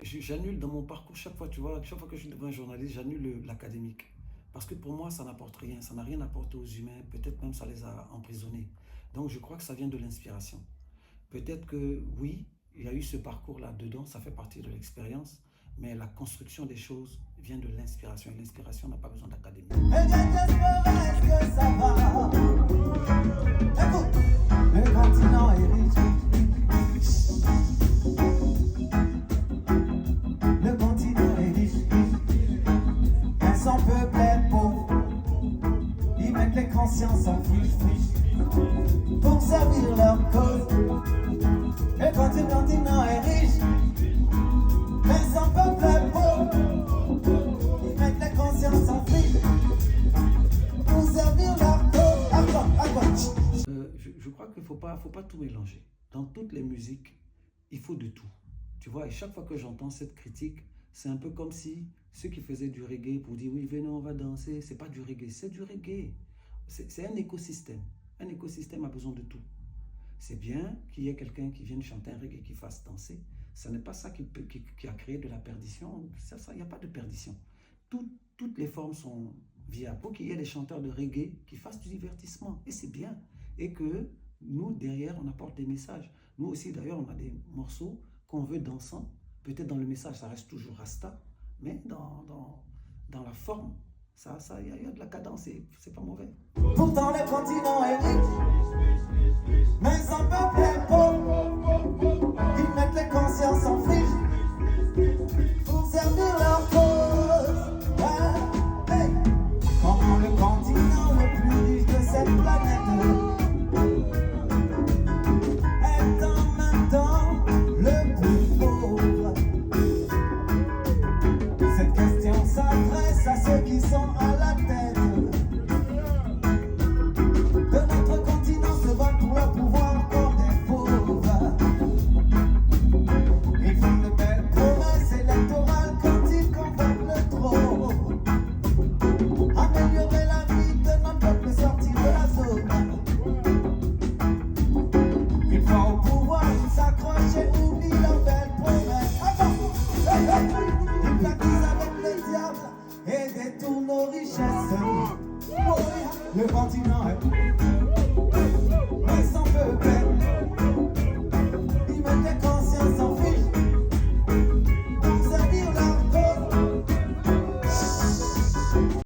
J'annule dans mon parcours chaque fois, tu vois, chaque fois que je suis devant un journaliste, j'annule l'académique. Parce que pour moi, ça n'apporte rien, ça n'a rien apporté aux humains, peut-être même ça les a emprisonnés. Donc je crois que ça vient de l'inspiration. Peut-être que oui, il y a eu ce parcours-là dedans, ça fait partie de l'expérience, mais la construction des choses vient de l'inspiration. Et l'inspiration n'a pas besoin d'académie. Et est-ce que ça va? Écoute, le continent est riche. Le continent est riche. Mais son peuple est pauvre. Ils mettent les consciences en friche pour servir leur cause. Le continent est riche. Mais son peuple est pauvre. Ils mettent les consciences en friche pour servir leur cause. À quoi? Je crois qu'il faut pas tout mélanger. Dans toutes les musiques, il faut de tout. Tu vois, et chaque fois que j'entends cette critique, c'est un peu comme si ceux qui faisaient du reggae pour dire oui, venez, on va danser, c'est pas du reggae, c'est du reggae. C'est un écosystème. Un écosystème a besoin de tout. C'est bien qu'il y ait quelqu'un qui vienne chanter un reggae qui fasse danser. Ce n'est pas ça qui a créé de la perdition. Il n'y a pas de perdition. Toutes les formes sont viables. Pour qu'il y ait des chanteurs de reggae qui fassent du divertissement. Et c'est bien. Et que nous, derrière, on apporte des messages. Nous aussi, d'ailleurs, on a des morceaux qu'on veut dansant. Peut-être dans le message, ça reste toujours rasta. Mais dans la forme, il y a de la cadence et c'est pas mauvais. Pourtant le continent est riche, mais son peuple est pauvre. Ils mettent les consciences en friche pour servir leur cause. Hey. Comment le continent le plus riche de cette planète est en même temps le plus pauvre? Cette question s'adresse à ceux qui sont à la tête de notre continent, se battent pour le pouvoir encore des pauvres. Ils font de belles promesses électorales quand ils convoquent le trône. Améliorer la vie de notre peuple, sortir de la zone. Une fois au pouvoir, ils s'accrochent et oublient leurs belles promesses. Ils platisent avec les diables et détournent nos richesses. Le continent est